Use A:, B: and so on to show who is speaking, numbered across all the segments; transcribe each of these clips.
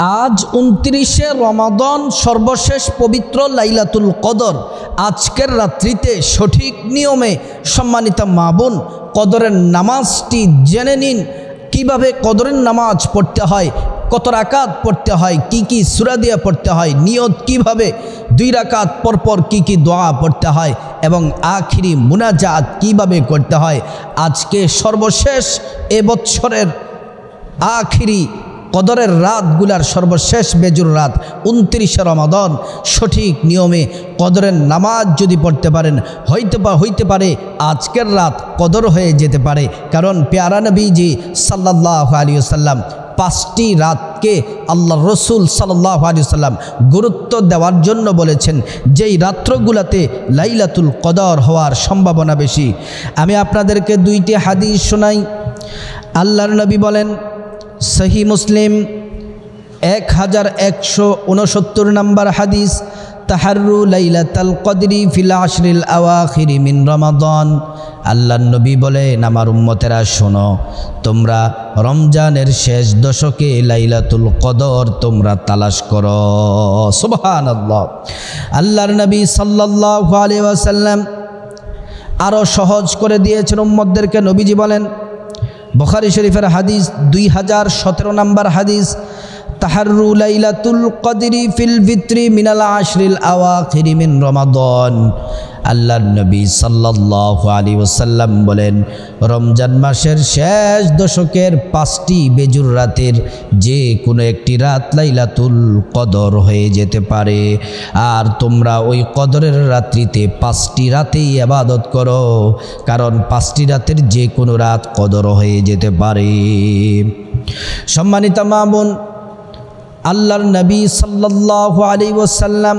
A: আজ 29শে রমাদান, সর্বশেষ পবিত্র লাইলাতুল কদর। আজকের রাত্রিতে সঠিক নিয়মে সম্মানিত মা বোন কদরের নামাজটি জেনে নিন। কিভাবে কদরের নামাজ পড়তে হয়, কত রাকাত পড়তে হয়, কি কি সূরা দিয়ে পড়তে হয়, নিয়ত কিভাবে, 2 রাকাত পরপর কি কি দোয়া পড়তে হয় এবং আখিরি মুনাজাত কিভাবে করতে হয়। আজকে সর্বশেষ এ বছরের আখিরি কদরের রাতগুলার সর্বশেষ বেজুর রাত 29শে রমাদান। সঠিক নিয়মে কদরের নামাজ যদি পড়তে পারেন হইতে পারে আজকের রাত কদর হয়ে যেতে পারে। কারণ প্যারা নবীজি সাল্লাল্লাহু আলাইহি ওয়াসাল্লাম 5টি রাতকে আল্লাহ রসুল সাল্লাল্লাহু আলাইহি ওয়াসাল্লাম গুরুত্ব দেওয়ার জন্য বলেছেন, যেই রাত্রগুলাতে লাইলাতুল কদর হওয়ার সম্ভাবনা বেশি। আমি আপনাদেরকে 2টি হাদিস শোনাই। আল্লাহর নবী বলেন, সহি মুসলিম 1169 নম্বর হাদিস, তাহাররু লাইলাতুল কদরি ফিল আশরিল আওয়াখিরি মিন রমাদান। আল্লাহর নবী বলেন, আমার উম্মতেরা শোনো, তোমরা রমজানের শেষ দশকে লাইলাতুল কদর তোমরা তালাশ করো। সুবহানাল্লাহ। আল্লাহর নবী সাল্লাল্লাহু আলাইহি ওয়াসাল্লাম আরও সহজ করে দিয়েছেন উম্মতদেরকে। নবীজি বলেন, বুখারী শরীফের হাদিস 2017 নম্বর হাদিস, তাহাররু লাইলাতুল কদরি ফিল ভিত্রি মিনাল আশরিল আওয়াখিরি মিন রমাদান। আল্লাহর নবী সাল্লাল্লাহু আলাইহি ওয়াসাল্লাম বলেন, রমজান মাসের শেষ দশকের 5টি বেজুর রাতের যে কোনো একটি রাত লাইলাতুল কদর হয়ে যেতে পারে। আর তোমরা ওই কদরের রাত্রিতে 5টি রাতেই ইবাদত করো, কারণ 5টি রাতের যে কোনো রাত কদর হয়ে যেতে পারে। সম্মানিত মা বোন, আল্লাহর নবী সাল্লাল্লাহু আলাইহি ওয়াসাল্লাম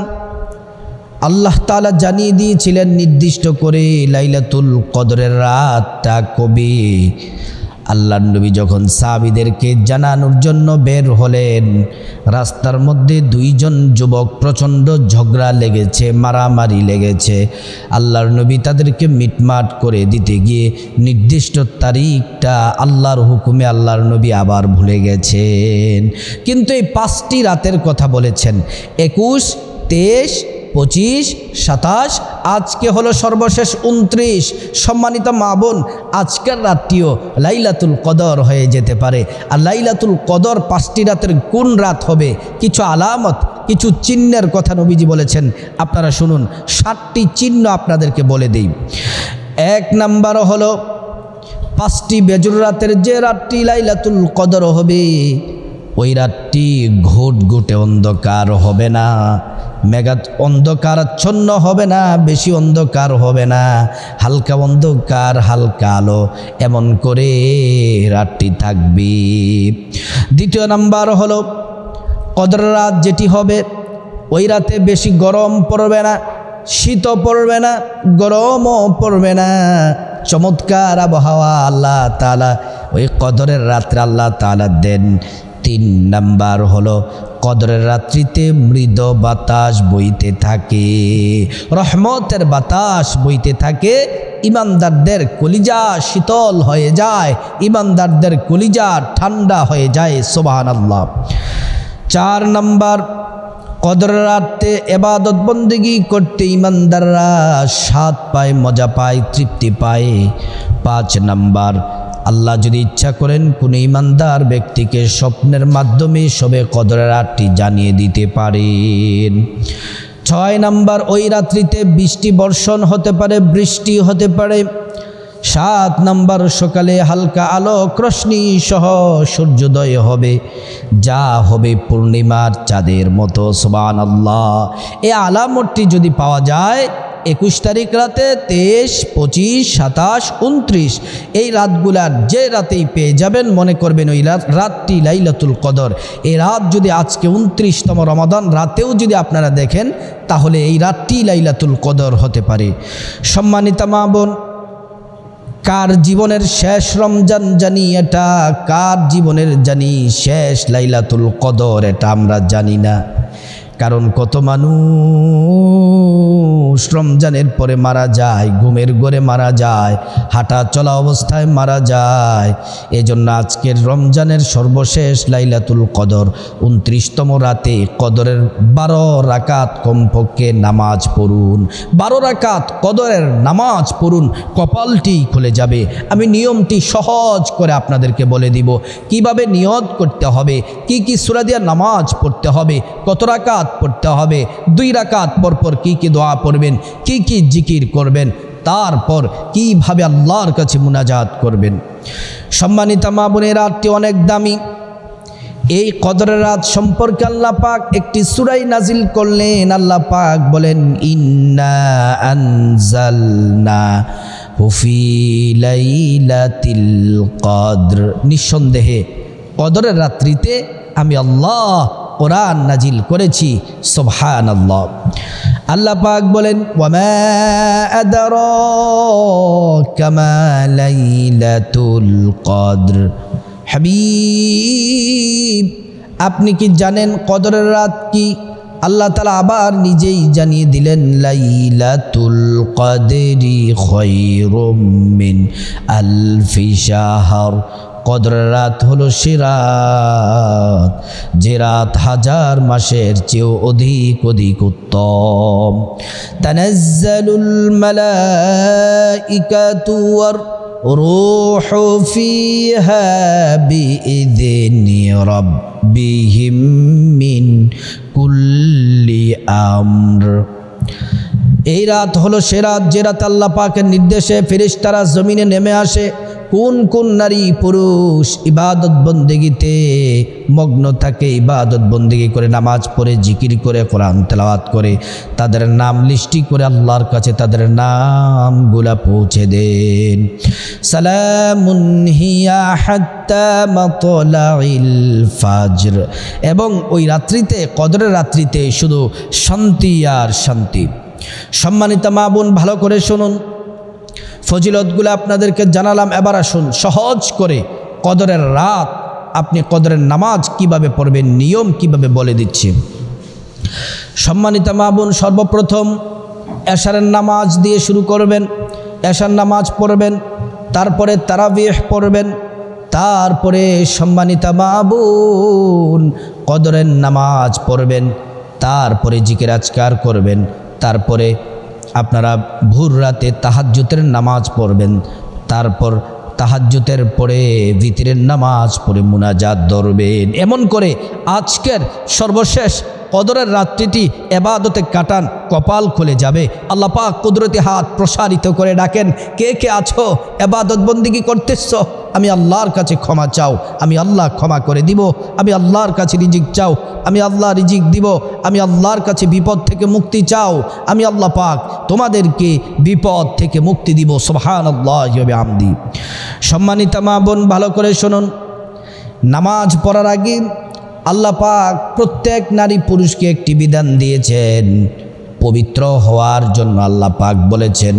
A: আল্লাহ তাআলা জানিয়ে দিয়েছিলেন নির্দিষ্ট করে লাইলাতুল কদরের রাতটা কবে। আল্লাহর নবী যখন সাহাবীদেরকে জানানোর জন্য বের হলেন, রাস্তার মধ্যে 2জন যুবক প্রচণ্ড ঝগড়া লেগেছে, মারামারি লেগেছে। আল্লাহর নবী তাদেরকে মিটমাট করে দিতে গিয়ে নির্দিষ্ট তারিখটা আল্লাহর হুকুমে আল্লাহর নবী আবার ভুলে গেছেন। কিন্তু এই 5টি রাতের কথা বলেছেন, 21, 23, 25, 27, আজকে হলো সর্বশেষ 29। সম্মানিত মা বোন, আজকের রাতটিও লাইলাতুল কদর হয়ে যেতে পারে। আর লাইলাতুল কদর 5টি রাতের কোন রাত হবে, কিছু আলামত, কিছু চিহ্নের কথা নবীজি বলেছেন। আপনারা শুনুন, 7টি চিহ্ন আপনাদেরকে বলে দিই। 1 নাম্বার হলো 5টি বেজুর রাতের যে রাতটি লাইলাতুল কদর হবে, ওই রাতটি ঘুটঘুটে অন্ধকার হবে না, মেঘাত অন্ধকারাচ্ছন্ন হবে না, বেশি অন্ধকার হবে না, হালকা অন্ধকার, হালকা আলো, এমন করে রাতটি থাকবে। 2 নাম্বার হলো কদর রাত যেটি হবে, ওই রাতে বেশি গরম পড়বে না, শীতও পড়বে না, গরমও পড়বে না, চমৎকার আবহাওয়া আল্লাহ তাআলা ওই কদরের রাত্রে আল্লাহ তাআলা দেন। 3 নাম্বার হলো কদরের রাত্রিতে মৃদু বাতাস বইতে থাকে, রহমতের বাতাস বইতে থাকে, ইমানদারদের কলিজা শীতল হয়ে যায়, ইমানদারদের কলিজা ঠান্ডা হয়ে যায়। সুবহানাল্লাহ। 4 নাম্বার, কদরের রাতে ইবাদত বন্দেগী করতে ইমানদাররা স্বাদ পায়, মজা পায়, তৃপ্তি পায়। 5 নাম্বার, আল্লাহ যদি ইচ্ছা করেন কোনো ইমানদার ব্যক্তিকে স্বপ্নের মাধ্যমে সবে কদরের রাতটি জানিয়ে দিতে পারেন। 6 নাম্বার, ওই রাত্রিতে বৃষ্টি বর্ষণ হতে পারে, বৃষ্টি হতে পারে। 7 নাম্বার, সকালে হালকা আলোক রশ্মি সহ সূর্যোদয় হবে, যা হবে পূর্ণিমার চাঁদের মতো। সুবহানাল্লাহ। এই আলামতটি যদি পাওয়া যায় 21 তারিখ রাতে, 23, 25, 27, 29 এই রাতগুলার যে রাতেই পেয়ে যাবেন, মনে করবেন ওই রাতটি লাইলাতুল কদর। এই রাত যদি আজকে 29তম রমাদান রাতেও যদি আপনারা দেখেন, তাহলে এই রাতটি লাইলাতুল কদর হতে পারে। সম্মানিত মা বোন, কার জীবনের শেষ রমজান জানি এটা, কার জীবনের জানি শেষ লাইলাতুল কদর এটা আমরা জানি না। কারণ কত মানুষ রমজানের পরে মারা যায়, ঘুমের ঘরে মারা যায়, হাঁটা চলা অবস্থায় মারা যায়। এজন্য আজকের রমজানের সর্বশেষ লাইলাতুল কদর 29তম রাতে কদরের 12 রাকাত কমপক্ষে নামাজ পড়ুন। 12 রাকাত কদরের নামাজ পড়ুন, কপালটি খুলে যাবে। আমি নিয়মটি সহজ করে আপনাদেরকে বলে দিব, কিভাবে নিয়ত করতে হবে, কি কি সূরা দিয়ে নামাজ পড়তে হবে, কত রাকাত পড়তে হবে, 2 রাকাত পরপর কি কি দোয়া পড়বেন, কি কি জিকির করবেন, তারপর কিভাবে আল্লাহর কাছে মুনাজাত করবেন। সম্মানিত মা বোনের, রাতটি অনেক দামি। এই কদরের রাত সম্পর্কে আল্লাহ পাক একটি সূরা নাজিল করলেন। আল্লাহ পাক বলেন, ইন্না আনজালনা ফি লাইলাতিল কদর, নিঃসন্দেহে কদরের রাত্রিতে আমি আল্লাহ কোরআন নাজিল করেছি। সুবহানাল্লাহ। আল্লাহ পাক বলেন, ওয়ামা আদরাকা মা লাইলাতুল কদর, হাবিব আপনি কি জানেন কদরের রাত কি? আল্লাহ তাআলা আবার নিজেই জানিয়ে দিলেন, লাইলাতুল কদরি খায়রুম মিন আলফি শাহর, কদরের রাত হলো সে রাত যে রাত 1000 মাসের চেয়েও অধিক অধিক উত্তম। তানাজ্জালুল মালাইকাতু ওয়ার রূহু ফিহা বিইذনি রাব্বিহিম মিন কুল্লি আমর, এই রাত হলো সে রাত যে রাত আল্লাহ পাকের নির্দেশে ফেরেশতারা জমিনে নেমে আসে। কোন কোন নারী পুরুষ ইবাদত বন্দেগীতে মগ্ন থাকে, ইবাদত বন্দেগী করে, নামাজ পড়ে, জিকির করে, কোরআন তেলাওয়াত করে, তাদের নাম লিস্টি করে আল্লাহর কাছে তাদের নামগুলা পৌঁছে দেন। সালামুন হিয়া হাত্তা মাতলাইল ফাজর, এবং ওই রাত্রিতে, কদরের রাত্রিতে শুধু শান্তি আর শান্তি। সম্মানিত মা বোন, ভালো করে শুনুন, ফজিলতগুলো আপনাদেরকে জানালাম। এবার আসুন সহজ করে কদরের রাত আপনি কদরের নামাজ কিভাবে পড়বেন, নিয়ম কিভাবে বলে দিচ্ছি। সম্মানিত মা বোন, সর্বপ্রথম এশারের নামাজ দিয়ে শুরু করবেন। এশার নামাজ পড়বেন, তারপরে তারাবিহ পড়বেন, তারপরে সম্মানিত মা বোন কদরের নামাজ পড়বেন, তারপরে জিকির আজকার করবেন, তারপরে আপনারা ভোর রাতে তাহাজ্জুদের নামাজ পড়বেন, তারপর তাহাজ্জুদের পরে ভিতরের নামাজ পড়ে মুনাজাত ধরবেন। এমন করে আজকের সর্বশেষ কদরের রাত্রিটি এবাদতে কাটান, কপাল খুলে যাবে। আল্লাহ পাক কুদরতি হাত প্রসারিত করে ডাকেন, কে কে আছো এবাদত বন্দিগি করতেছ, আমি আল্লাহর কাছে ক্ষমা চাও, আমি আল্লাহ ক্ষমা করে দিব। আমি আল্লাহর কাছে রিজিক চাও, আমি আল্লাহ রিজিক দিব। আমি আল্লাহর কাছে বিপদ থেকে মুক্তি চাও, আমি আল্লাহ পাক তোমাদেরকে বিপদ থেকে মুক্তি দিব। সুবহানাল্লাহি ওয়া বিহামদি। সম্মানিত মা বোন, ভালো করে শুনুন, নামাজ পড়ার আগে আল্লাহ পাক প্রত্যেক নারী পুরুষকে একটি বিধান দিয়েছেন, পবিত্র হওয়ার জন্য। আল্লাহ পাক বলেছেন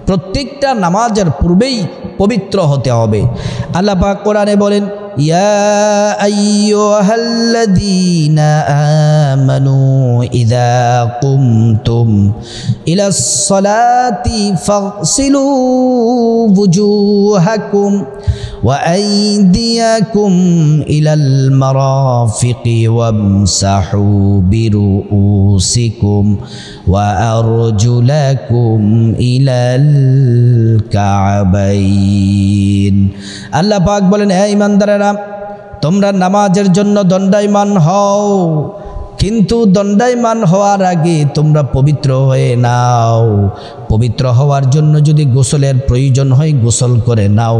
A: প্রত্যেকটা নামাজের পূর্বেই পবিত্র হতে হবে। আল্লাহ পাক কোরআনে বলেন, ইয়া আইয়ুহাল্লাযীনা আমানু ইযা কুমতুম ইলাস সালাতি ফাগসিলু wujuhakum wa aydiyakum ilal marafiqi wamsahu biru'usikum wa arjulakum ilal ka'bayn। আল্লাহ পাক বলেন, হে ঈমানদারেরা, তোমরা নামাজের জন্য দণ্ডায়মান হও, কিন্তু দণ্ডায়মান হওয়ার আগে তোমরা পবিত্র হয়ে নাও। পবিত্র হওয়ার জন্য যদি গোসলের প্রয়োজন হয় গোসল করে নাও,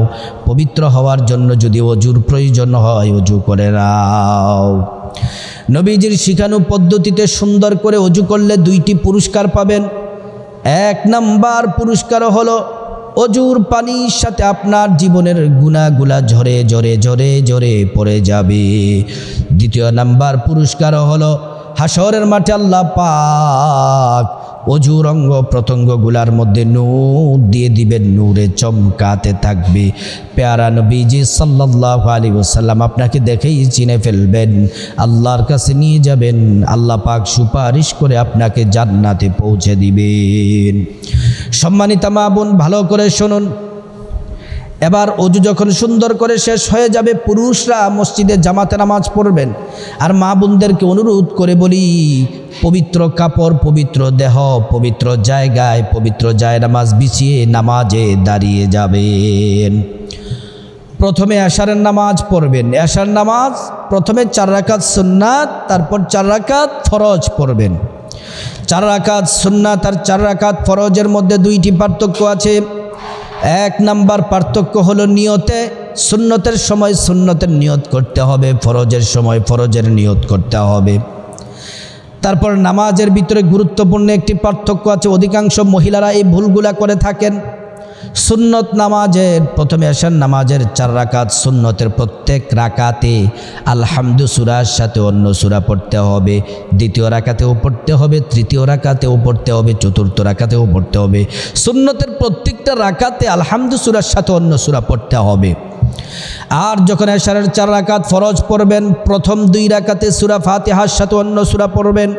A: পবিত্র হওয়ার জন্য যদি অজুর প্রয়োজন হয় অজু করে নাও। নবীজির শিখানো পদ্ধতিতে সুন্দর করে অজু করলে 2টি পুরস্কার পাবেন। 1 নাম্বার পুরস্কার হলো অজুর পানির সাথে আপনার জীবনের গুনাহগুলা ঝরে ঝরে ঝরে ঝরে পড়ে যাবে। 2য় নাম্বার পুরস্কার হলো হাসরের মাঠে আল্লাহ পাক অজুর অঙ্গ প্রত্যঙ্গগুলার মধ্যে নূর দিয়ে দিবেন, নূরে চমকাতে থাকবে। প্যারা নবীজি সাল্লাল্লাহু আলাইহি ওয়াসাল্লাম আপনাকে দেখেই চিনে ফেলবেন, আল্লাহর কাছে নিয়ে যাবেন, আল্লাহ পাক সুপারিশ করে আপনাকে জান্নাতে পৌঁছে দিবেন। সম্মানিত মা বোন, ভালো করে শুনুন। এবার অজু যখন সুন্দর করে শেষ হয়ে যাবে, পুরুষরা মসজিদে জামাতে নামাজ পড়বেন। আর মা বোনদেরকে অনুরোধ করে বলি, পবিত্র কাপড়, পবিত্র দেহ, পবিত্র জায়গায় পবিত্র জায়নামাজ বিছিয়ে নামাজে দাঁড়িয়ে যাবেন। প্রথমে এশারের নামাজ পড়বেন। এশার নামাজ প্রথমে 4 রাকাত সুন্নাত, তারপর 4 রাকাত ফরজ পড়বেন। 4 রাকাত সুন্নাত আর 4 রাকাত ফরজের মধ্যে 2টি পার্থক্য আছে। 1 নাম্বার পার্থক্য হলো নিয়তে। সুন্নতের সময় সুন্নতের নিয়ত করতে হবে, ফরজের সময় ফরজের নিয়ত করতে হবে। তারপর নামাজের ভিতরে গুরুত্বপূর্ণ একটি পার্থক্য আছে, অধিকাংশ মহিলারা এই ভুলগুলা করে থাকেন। সুন্নত নামাজের প্রথমে এশার নামাজের 4 রাকাত সুন্নতের প্রত্যেক রাকাতে আলহামদু সূরার সাথে অন্য সূরা পড়তে হবে, দ্বিতীয় রাকাতেও পড়তে হবে, তৃতীয় রাকাতেও পড়তে হবে, চতুর্থ রাকাতেও পড়তে হবে। সুন্নতের প্রত্যেকটা রাকাতে আলহামদু সূরার সাথে অন্য সূরা পড়তে হবে। আর যখন এশারের 4 রাকাত ফরজ পড়বেন, প্রথম 2 রাকাতে সূরা ফাতিহার সাথে অন্য সূরা পড়বেন।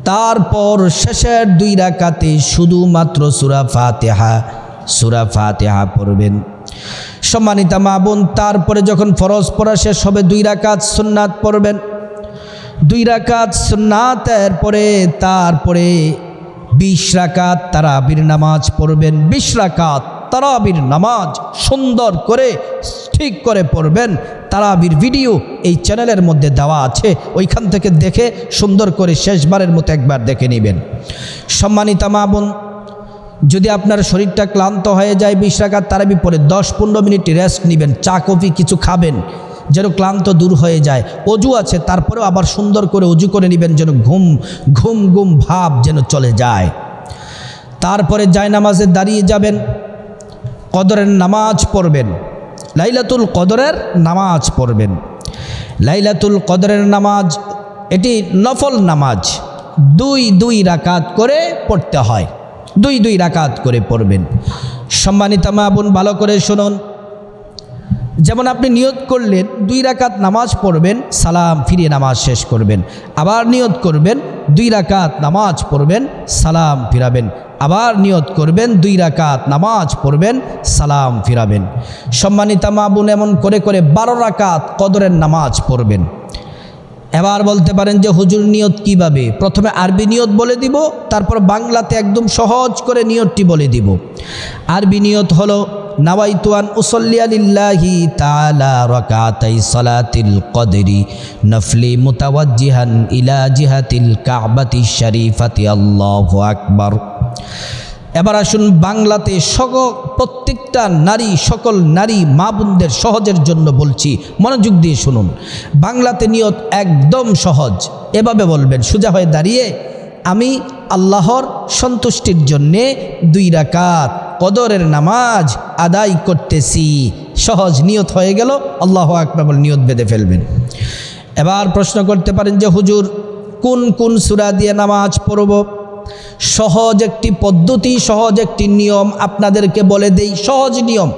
A: তারপর শেষের 2 রাকাতে শুধুমাত্র সূরা ফাতিহা পড়বেন। সম্মানিতা মা বোন, তারপরে যখন ফরজ পড়া শেষ হবে 2 রাকাত সুন্নাত পড়বেন। 2 রাকাত সুন্নাতের পরে তারপরে 20 রাকাত তারাবির নামাজ পড়বেন। 20 রাকাত তারাবির নামাজ সুন্দর করে ঠিক করে পড়বেন। তারাবির ভিডিও এই চ্যানেলের মধ্যে দেওয়া আছে, ওইখান থেকে দেখে সুন্দর করে শেষবারের মতো একবার দেখে নেবেন। সম্মানিতা মা বোন, যদি আপনার শরীরটা ক্লান্ত হয়ে যায় 20 রাকাত তারাবি পরে 10-15 মিনিট রেস্ট নেবেন, চা কফি কিছু খাবেন যেন ক্লান্ত দূর হয়ে যায়। অজু আছে, তারপরেও আবার সুন্দর করে অজু করে নেবেন যেন ঘুম ভাব যেন চলে যায়। তারপরে জায়নামাজে দাঁড়িয়ে যাবেন, কদরের নামাজ পড়বেন, লাইলাতুল কদরের নামাজ পড়বেন। লাইলাতুল কদরের নামাজ এটি নফল নামাজ, 2 রাকাত করে পড়তে হয়, 2 রাকাত করে পড়বেন। সম্মানিতা মা বোন, ভালো করে শুনুন। যেমন আপনি নিয়ত করলেন 2 রাকাত নামাজ পড়বেন, সালাম ফিরিয়ে নামাজ শেষ করবেন। আবার নিয়ত করবেন 2 রাকাত নামাজ পড়বেন, সালাম ফিরাবেন। আবার নিয়ত করবেন 2 রাকাত নামাজ পড়বেন, সালাম ফিরাবেন। সম্মানিতা মা বোন, এমন করে করে 12 রাকাত কদরের নামাজ পড়বেন। এবার বলতে পারেন যে হুজুর নিয়ত কিভাবে? প্রথমে আরবি নিয়ত বলে দিব, তারপর বাংলাতে একদম সহজ করে নিয়তটি বলে দিব। আরবি নিয়ত হলো নাওয়াইতু আন উসাল্লিয়া লিল্লাহি তাআলা রাকাতাই সালাতিল কদরি নফলি মুতাওয়াজ্জিহান ইলা জিহাতিল কাবাতি শরীফাতি আল্লাহু আকবার। এবার আসুন বাংলাতে প্রত্যেকটা সকল নারী মা বোনদের সহজের জন্য বলছি, মনোযোগ দিয়ে শুনুন। বাংলাতে নিয়ত একদম সহজ, এভাবে বলবেন সোজা হয়ে দাঁড়িয়ে, আমি আল্লাহর সন্তুষ্টির জন্যে 2 রাকাত কদরের নামাজ আদায় করতেছি। সহজ নিয়ত হয়ে গেল, আল্লাহু আকবার বলে নিয়ত বেঁধে ফেলবেন। এবার প্রশ্ন করতে পারেন যে হুজুর কোন কোন সূরা দিয়ে নামাজ পড়ব? সহজ একটি পদ্ধতি, সহজ একটি নিয়ম আপনাদেরকে বলে দেই। সহজ নিয়ম,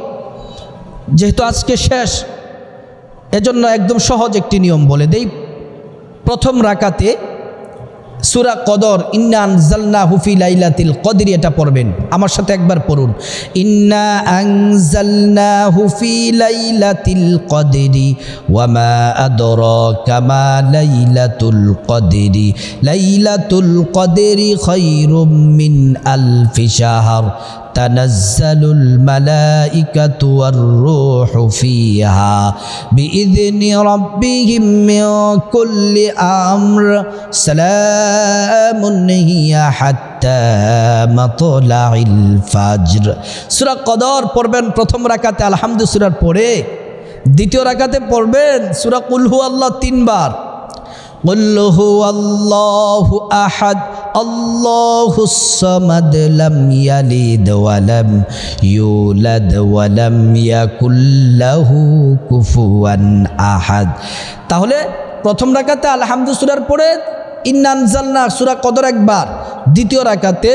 A: যেহেতু আজকে শেষ এজন্য একদম সহজ একটি নিয়ম বলে দেই। প্রথম রাকাতে সূরা কদর, ইন্না আনজালনাহু ফি লাইলাতিল কদরি, এটা পড়বেন। আমার সাথে একবার পড়ুন, ইন্না আনজালনাহু ফি লাইলাতিল কদরি ওয়া মা আদরাকা মা লাইলাতুল কদরি লাইলাতুল কদরি খায়রুম মিন আলফি শাহর তানাজ্জালুল মালাইকাতু ওয়ার রূহু ফিহা বিইذনি রাব্বিহিম মিন কুল্লি আমর সালামুন হিয়া হাত্তা মাতলাইল ফাজর। সূরা কদর পড়বেন প্রথম রাকাতে আলহামদু সূরার পরে। দ্বিতীয় রাকাতে পড়বেন সূরা কুল হুয়াল্লাহ 3 বার। কুল হুয়াল্লাহু আহাদ আল্লাহুস সামাদ লাম ইয়ালিদ ওয়া লাম ইউলাদ ওয়া লাম ইয়াকুল লাহু কুফুয়ান আহাদ। তাহলে প্রথম রাকাতে আলহামদু সূরার পরে ইন্না আনজালনা সূরা কদর একবার, দ্বিতীয় রাকাতে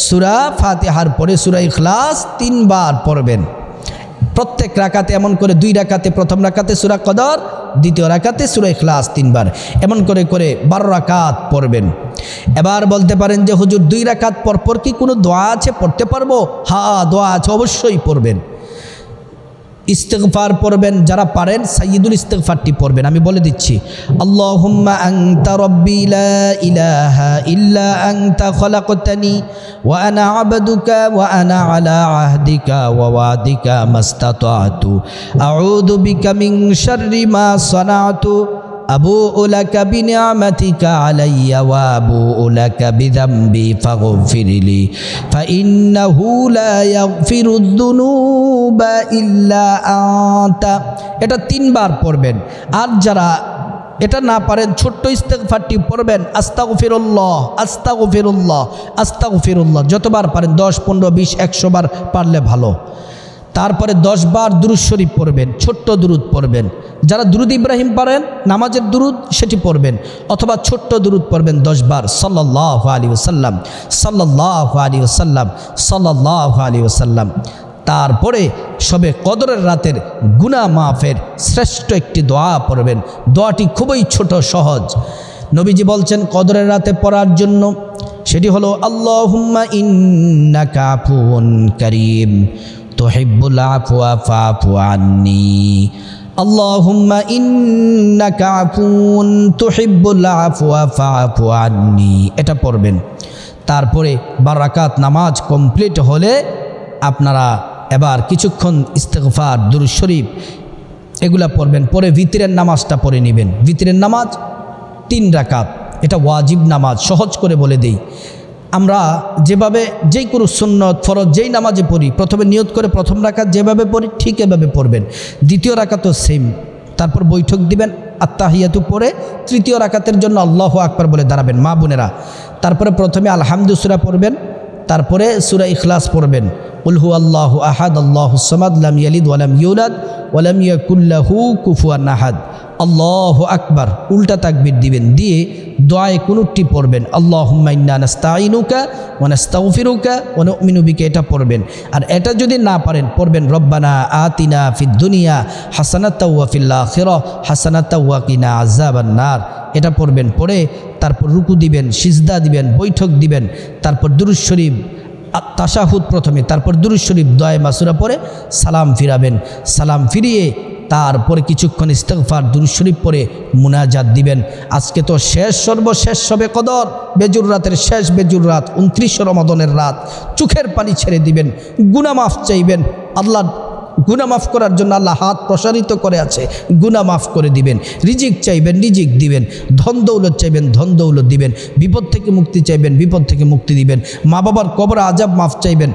A: সূরা ফাতিহার পরে সূরা ইখলাস 3 বার পড়বেন। প্রত্যেক রাকাতে এমন করে 2 রাকাতে, প্রথম রাকাতে সূরা কদর, দ্বিতীয় রাকাতে সূরা ইখলাস 3 বার, এমন করে করে 12 রাকাত পড়বেন। এবার বলতে পারেন যে হুজুর 2 রাকাত পরপর কি কোনো দোয়া আছে, পড়তে পারবো? হ্যাঁ, দোয়া আছে, অবশ্যই পড়বেন। ইস্তিগফার পড়বেন, যারা পারেন সাইয়্যিদুল ইস্তিগফারটি পড়বেন। আমি বলে দিচ্ছি, আল্লাহুম্মা আনতা রাব্বি লা ইলাহা ইল্লা আনতা খলাকতানি ওয়া আনা আবদুকা ওয়া আনা আলা আহদিকা ওয়া ওয়াদিকা মাস্তাতাতু আউযু বিকা মিন শাররি মা সানাতু আবুউ লাকা বিনিআমাতিকা আলাইয়া ওয়া আবুউ লাকা বিযামবি ফাগফিরলি ফাইন্নাহু লা ইয়াগফিরুদ যুনুবা ইল্লা আনতা। এটা 3 বার পড়বেন। আর যারা এটা না পারেন ছোট্ট ইস্তিগফারটি পড়বেন, আস্তাগফিরুল্লাহ আস্তাগফিরুল্লাহ আস্তাগফিরুল্লাহ, যতবার পারেন 10 15 20 100 বার পারলে ভালো। তারপরে 10 বার দুরূদ শরীফ পড়বেন, ছোট্ট দুরূদ পড়বেন। যারা দুরূদ ইব্রাহিম পারেন, নামাজের দুরূদ, সেটি পড়বেন, অথবা ছোট্ট দুরূদ পড়বেন 10 বার, সাল্লাল্লাহু আলাইহি ওয়াসাল্লাম সাল্লাল্লাহু আলাইহি ওয়াসাল্লাম সাল্লাল্লাহু আলাইহি ওয়াসাল্লাম। তারপরে সবে কদরের রাতের গুনাহ মাফের শ্রেষ্ঠ একটি দোয়া পড়বেন। দোয়াটি খুবই ছোট, সহজ। নবীজি বলছেন কদরের রাতে পড়ার জন্য, সেটি হলো আল্লাহুম্মা ইন্নাকা আফুউন কারীম তুহিব্বুল আফওয়া ফাআফু আন্নী, আল্লাহুম্মা ইন্নাকা আফুউন তুহিব্বুল আফওয়া ফাআফু আন্নী, এটা পড়বেন। তারপরে 12 রাকাত নামাজ কমপ্লিট হলে আপনারা এবার কিছুক্ষণ ইস্তিগফার, দুরূদ শরীফ এগুলা পড়বেন। পরে ভিতরের নামাজটা পড়ে নেবেন। ভিতরের নামাজ 3 রাকাত, এটা ওয়াজিব নামাজ। সহজ করে বলে দেই, আমরা যেভাবে যেই কোনো সুন্নত ফরজ যেই নামাজে পড়ি, প্রথমে নিয়ত করে প্রথম রাকাত যেভাবে পড়ি ঠিক এভাবে পড়বেন। দ্বিতীয় রাকাতও সেম। তারপর বৈঠক দিবেন, আত্তাহিয়াতু পড়ে তৃতীয় রাকাতের জন্য আল্লাহু আকবার বলে দাঁড়াবেন মা বোনেরা। তারপরে প্রথমে আলহামদু সূরা পড়বেন, তারপরে সূরা ইখলাস পড়বেন, কুল হু আল্লাহু আহাদ আল্লাহুস সামাদ লাম ইয়ালিদ ওয়া লাম ইউলাদ ওয়া লাম ইয়াকুল লাহু কুফুয়ান আহাদ, আল্লাহু আকবার, উল্টা তাকবীর দিবেন, দিয়ে দোয়ায়ে কুনুতটি পড়বেন, আল্লাহুম্মা ইন্না নাস্তাঈনুকা ওয়া নাস্তাগফিরুকা ওয়া নু'মিনু বিকা, এটা পড়বেন। আর এটা যদি না পারেন পড়বেন রব্বানা আতিনা ফিদ দুনিয়া হাসানাতাও ওয়া ফিল আখিরাহ হাসানাতাও ওয়া কিনা আযাবান নার, এটা পড়বেন। পড়ে তারপর রুকু দিবেন, সিজদা দিবেন, বৈঠক দিবেন, তারপর দুরূদ শরীফ, তাশাহুদ প্রথমে, তারপর দুরূদ শরীফ, দোয়ায়ে মাসুরা পড়ে সালাম ফিরাবেন। সালাম ফিরিয়ে তারপরে কিছুক্ষণ ইস্তিগফার, দুরূদ শরীফ পড়ে মুনাজাত দিবেন। আজকে তো শেষ, সর্বশেষ শবে কদর, বেজুর রাতের শেষ বেজুর রাত, 29 রমাদানের রাত। চোখের পানি ছেড়ে দিবেন, গুনাহ মাফ চাইবেন। আল্লাহ গুনাহ মাফ করার জন্য আল্লাহ হাত প্রসারিত করে আছে, গুনাহ মাফ করে দিবেন। রিজিক চাইবেন, রিজিক দিবেন। ধন দৌলত চাইবেন, ধন দৌলত দিবেন। বিপদ থেকে মুক্তি চাইবেন, বিপদ থেকে মুক্তি দিবেন। মা বাবার কবর আযাব মাফ চাইবেন,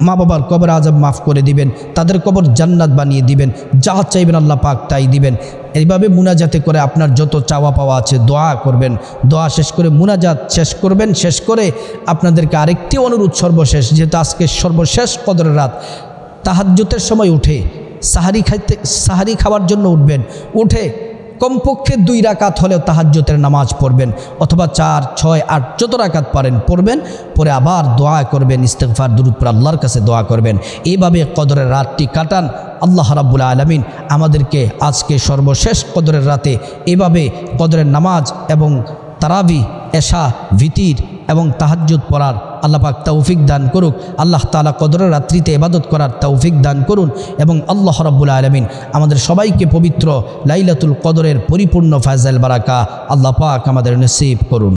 A: মা বাবার কবর আযাব মাফ করে দিবেন। তাদের কবর জান্নাত বানিয়ে দিবেন। যা চাইবেন আল্লাহ পাক তাই দিবেন। এইভাবে মুনাজাতে করে আপনার যত চাওয়া পাওয়া আছে দোয়া করবেন। দোয়া শেষ করে মুনাজাত শেষ করবেন। শেষ করে আপনাদেরকে আরেকটি অনুরোধ, সর্বশেষ, যেহেতু আজকে সর্বশেষ কদরের রাত, তাহাজ্জুদের সময় উঠে সাহারি খাওয়ার জন্য উঠবেন। উঠে কমপক্ষে 2 রাকাত হলেও তাহাজ্জুদের নামাজ পড়বেন, অথবা 4 6 8 যত রাকাত পারেন পড়বেন। পরে আবার দোয়া করবেন, ইস্তিগফার দুরূদ পড়ে আল্লাহর কাছে দোয়া করবেন। এইভাবে কদরের রাতটি কাটান। আল্লাহ রাব্বুল আলামিন আমাদেরকে আজকে সর্বশেষ কদরের রাতে এভাবে কদরের নামাজ এবং তারাবি, এশা, ভিতির এবং তাহাজ্জুদ পড়ার আল্লাহ পাক তৌফিক দান করুক। আল্লাহ তাআলা কদরের রাত্রিতে ইবাদত করার তৌফিক দান করুন, এবং আল্লাহ রাব্বুল আলামিন আমাদের সবাইকে পবিত্র লাইলাতুল কদরের পরিপূর্ণ ফায়জাল বারাকা আল্লাহ পাক আমাদের নসিব করুন।